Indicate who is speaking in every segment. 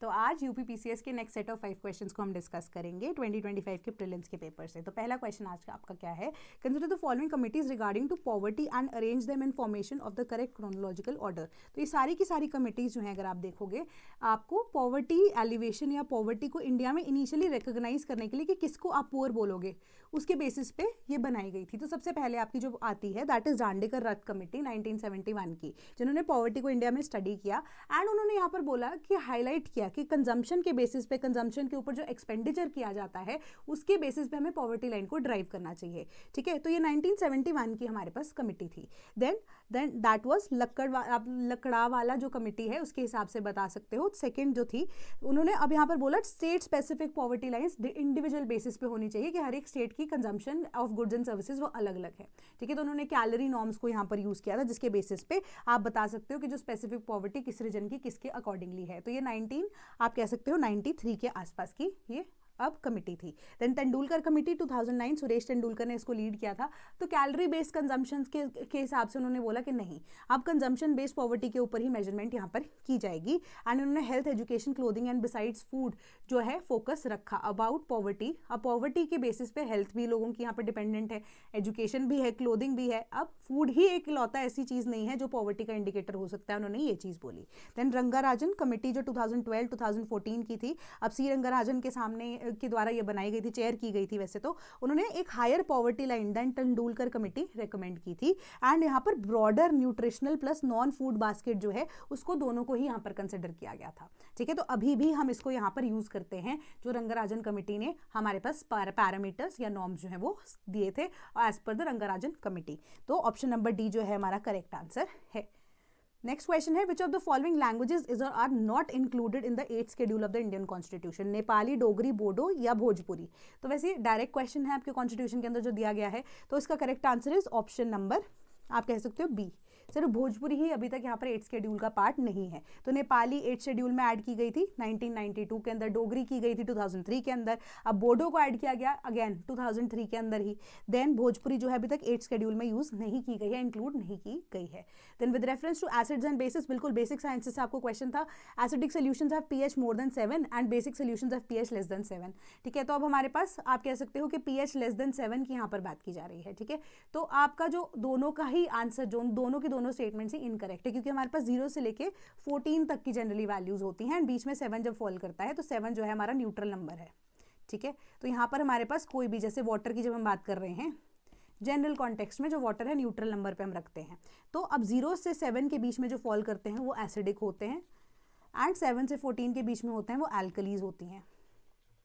Speaker 1: तो आज यूपीपीसीएस के नेक्स्ट सेट ऑफ 5 क्वेश्चंस को हम डिस्कस करेंगे 2025 के प्रीलिम्स के पेपर से। तो पहला क्वेश्चन आज का आपका क्या है, consider the following committees regarding to poverty and arrange them in formation of the correct chronological order. तो ये सारी की सारी कमिटीज जो है, अगर आप देखोगे, आपको पॉवर्टी एलिवेशन या पॉवर्टी को इंडिया में इनिशियली रिकॉग्नाइज करने के लिए कि किसको आप पुअर बोलोगे, उसके बेसिस पे ये बनाई गई थी। तो सबसे पहले आपकी जो आती है that is Dandekar Rath committee 1971 की, जिन्होंने पॉवर्टी को इंडिया में स्टडी किया एंड उन्होंने यहाँ पर बोला कि हाईलाइट किया कि कंजम्पशन के बेसिस पे, कंजम्पशन के ऊपर जो एक्सपेंडिचर किया जाता है उसके बेसिस पे हमें पॉवर्टी लाइन को ड्राइव करना चाहिए। ठीक है, तो ये 1971 की हमारे पास कमिटी थी। देन दैट वाज लकड़ा वाला जो कमिटी है उसके हिसाब से बता सकते हो। सेकंड जो थी, उन्होंने अब यहाँ पर बोला state specific poverty lines individual basis पे होनी चाहिए कि हर एक स्टेट की consumption of goods and services वो अलग अलग है। ठीक है, तो उन्होंने कैलोरी नॉर्म्स को यहाँ पर यूज किया था, जिसके बेसिस पे आप बता सकते हो कि जो स्पेसिफिक पॉवर्टी किस रीजन की किसके अकॉर्डिंगली है। तो ये 19 आप कह सकते हो 93 के आसपास की ये अब कमिटी थी। देन तेंदुलकर कमिटी 2009, सुरेश तेंदुलकर ने इसको लीड किया था। तो कैलोरी बेस्ड कंजम्पशन के हिसाब से उन्होंने बोला कि नहीं, अब कंजम्पशन बेस्ड पॉवर्टी के ऊपर ही मेजरमेंट यहाँ पर की जाएगी। एंड उन्होंने health, education, clothing and besides food जो है फोकस रखा अबाउट पॉवर्टी। अब पॉवर्टी के बेसिस पे हेल्थ भी लोगों की यहाँ पर डिपेंडेंट है, एजुकेशन भी है, क्लोथिंग भी है। अब फूड ही एक लौता ऐसी चीज़ नहीं है जो पॉवर्टी का इंडिकेटर हो सकता है, उन्होंने ये चीज़ बोली। देन रंगाराजन कमिटी जो 2012-2014 की थी, अब सी रंगाराजन के सामने के द्वारा ये बनाई गई थी, चेयर की गई थी वैसे तो, उन्होंने एक higher poverty line than Tendulkar committee recommend की थी। एंड यहाँ पर broader nutritional plus non food basket जो है उसको दोनों को ही यहाँ पर कंसिडर किया गया था। ठीक है, तो अभी भी हम इसको यहाँ पर यूज करते हैं, जो रंगाराजन कमेटी ने हमारे पास पैरामीटर्स या नॉर्म्स जो है वो दिए थे as per the Rangarajan committee. तो ऑप्शन नंबर डी जो है हमारा करेक्ट आंसर है। नेक्स्ट क्वेश्चन है, which of the following languages is or are not included in the 8th schedule of the Indian constitution. Nepali, Dogri, Bodo या भोजपुरी। तो वैसे डायरेक्ट क्वेश्चन है आपके कॉन्स्टिट्यूशन के अंदर जो दिया गया है, तो इसका correct answer is option number, आप कह सकते हो बी। सिर्फ भोजपुरी ही अभी तक यहाँ पर 8th शेड्यूल का पार्ट नहीं है। तो नेपाली 8th शेड्यूल में ऐड की गई थी 1992 के अंदर, डोगरी की गई थी 2003 के अंदर, अब बोडो को ऐड किया गया अगेन 2003 के अंदर ही। देन भोजपुरी जो है अभी तक 8th शेड्यूल में यूज नहीं की गई है, इंक्लूड नहीं की गई है। Then with reference to acids and bases, बिल्कुल बेसिक साइंसेस से आपको क्वेश्चन था, acidic solutions have pH more than 7 and basic solutions have pH less than 7। ठीक है, तो अब हमारे पास आप कह सकते हो कि pH लेस देन 7 की यहाँ पर बात की जा रही है। ठीक है, तो आपका जो दोनों का ही आंसर, जो दोनों की दोनों स्टेटमेंट्स ही इनकरेक्ट है, क्योंकि हमारे पास 0 से लेके 14 तक की जनरली वैल्यूज होती हैं एंड बीच में 7 जब फॉल करता है तो 7 जो है हमारा न्यूट्रल नंबर है। ठीक है, तो यहाँ पर हमारे पास कोई भी, जैसे वाटर की जब हम बात कर रहे हैं जनरल कॉन्टेक्स्ट में, जो वाटर है न्यूट्रल नंबर पे हम रखते हैं। तो अब 0 से 7 के बीच में जो फॉल करते हैं वो एसिडिक होते हैं एंड 7 से 14 के बीच में होते हैं वो एल्कलीज होती हैं।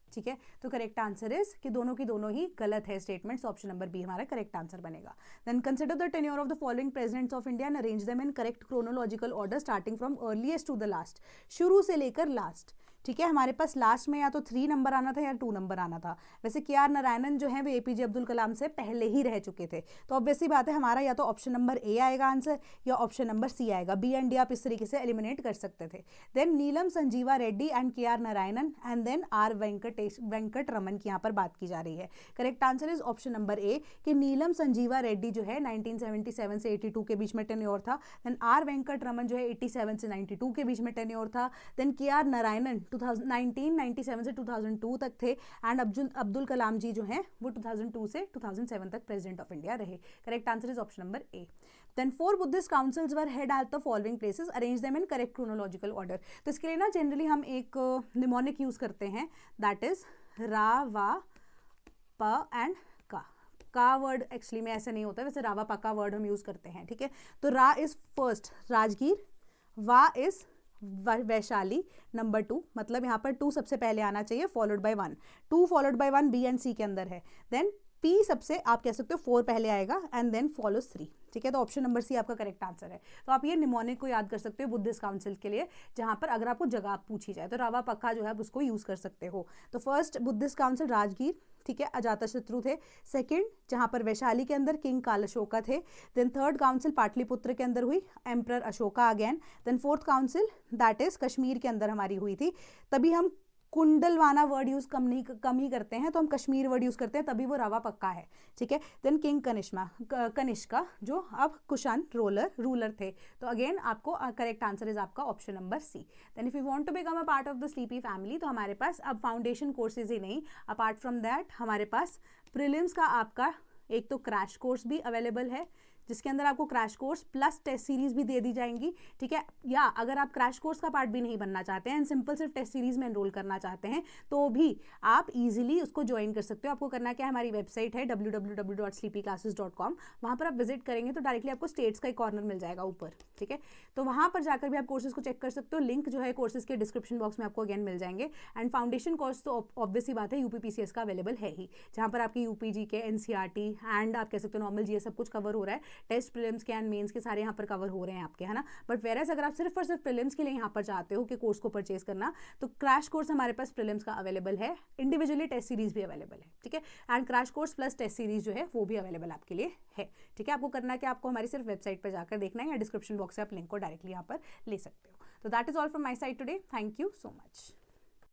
Speaker 1: ठीक है, तो करेक्ट आंसर इज कि दोनों की दोनों ही गलत है स्टेटमेंट्स, ऑप्शन नंबर बी हमारा करेक्ट आंसर बनेगा। Then consider the tenure of the following presidents of India and arrange them in correct chronological order starting from earliest to the last, शुरू से लेकर लास्ट। ठीक है, हमारे पास लास्ट में या तो 3 नंबर आना था या 2 नंबर आना था। वैसे के आर नारायणन जो है वो एपीजे अब्दुल कलाम से पहले ही रह चुके थे, तो ऑब्वियसली बात है हमारा या तो ऑप्शन नंबर ए आएगा आंसर या ऑप्शन नंबर सी आएगा। बी एंड डी आप इस तरीके से एलिमिनेट कर सकते थे। Then Neelam Sanjiva Reddy and K R Narayanan and then R Venkataraman की यहाँ पर बात की जा रही है। Correct answer is option number A कि नीलम संजीवा रेड्डी जो है 1977 से 82 के बीच में टेन्योर था। देन आर वेंकट रमन जो है 87 से 92 के बीच में टेन्योर था। देन के आर नारायणन 1997 से 2002 तक थे एंड अब्दुल कलाम जी जो हैं वो 2002 से 2007 तक प्रेसिडेंट ऑफ इंडिया रहे। Correct answer is option number A. Then 4 Buddhist councils were held at the following places, arrange them in correct chronological order. तो इसके लिए ना जनरली हम एक निमोनिक यूज करते हैं, दैट इज रा, वा, प एंड का वर्ड एक्चुअली में ऐसा नहीं होता, वैसे रावा पा का वर्ड हम यूज करते हैं। ठीक है, तो रा इज फर्स्ट राजगीर, वा इज वैशाली, नंबर 2, मतलब यहाँ पर 2 सबसे पहले आना चाहिए followed by 1, 2 followed by 1 B and C के अंदर है। देन पी सबसे आप कह सकते हो 4 पहले आएगा एंड देन फॉलोज 3। ठीक है, तो ऑप्शन नंबर सी आपका करेक्ट आंसर है। तो आप ये निमोनिक को याद कर सकते हो बुद्धिस्ट काउंसिल के लिए, जहां पर अगर आपको जगह पूछी जाए तो रावा पक्का जो है आप उसको यूज कर सकते हो। तो फर्स्ट बुद्धिस्ट काउंसिल राजगीर, ठीक है, अजातशत्रु थे। सेकंड जहां पर वैशाली के अंदर किंग काल अशोका थे। देन थर्ड काउंसिल पाटलिपुत्र के अंदर हुई, emperor Ashoka again. Then fourth council that is Kashmir के अंदर हमारी हुई थी, तभी हम कुंडलवाना वर्ड यूज़ कम ही करते हैं, तो हम कश्मीर वर्ड यूज़ करते हैं, तभी वो रवा पक्का है, ठीक है। देन किंग कनिष्का जो अब कुशान रूलर थे। तो अगेन आपको करेक्ट आंसर इज आपका option number C. Then if you want to become a part of the sleepy family, तो हमारे पास अब फाउंडेशन कोर्सेज ही नहीं, अपार्ट फ्रॉम दैट हमारे पास प्रीलिम्स का आपका एक तो क्रैश कोर्स भी अवेलेबल है, जिसके अंदर आपको crash course plus test series भी दे दी जाएंगी, ठीक है। या अगर आप क्रैश कोर्स का पार्ट भी नहीं बनना चाहते हैं, सिंपल सिर्फ टेस्ट सीरीज में एनरोल करना चाहते हैं, तो भी आप इजीली उसको ज्वाइन कर सकते हो। आपको करना क्या है, हमारी वेबसाइट है www.sleepyclasses.com, वहाँ पर आप विजिट करेंगे तो डायरेक्टली आपको स्टेट्स का एक कॉर्नर मिल जाएगा ऊपर, ठीक है। तो वहाँ पर जाकर भी आप कोर्सेज को चेक कर सकते हो। लिंक जो है कोर्सेज के डिस्क्रिप्शन बॉक्स में आपको अगेन मिल जाएंगे। एंड फाउंडेशन कोर्स तो ऑब्वियस ही बात है यूपीपीसीएस का अवेलेबल है ही, जहाँ पर आपकी यूपीजी के एनसीईआरटी एंड आप कह सकते हो नॉर्मल जीएस सब कुछ कवर हो रहा है। टेस्ट प्रीलिम्स के एंड मेंस के सारे यहाँ पर कवर हो रहे हैं आपके, है ना। बट वेरएज अगर आप सिर्फ और सिर्फ प्रीलिम्स के लिए यहाँ पर चाहते हो कि कोर्स को परचेज करना, तो क्रैश कोर्स हमारे पास प्रीलिम्स का अवेलेबल है, इंडिविजुअली टेस्ट सीरीज भी अवेलेबल है, ठीक है। And crash course plus test series जो है वो भी अवेलेबल आपके लिए है, ठीक है। आपको करना है कि आपको हमारी सिर्फ वेबसाइट पर जाकर देखना है, या डिस्क्रिप्शन बॉक्स से आप लिंक को डायरेक्टली यहाँ पर ले सकते हो। तो that is all from my side today, thank you so much.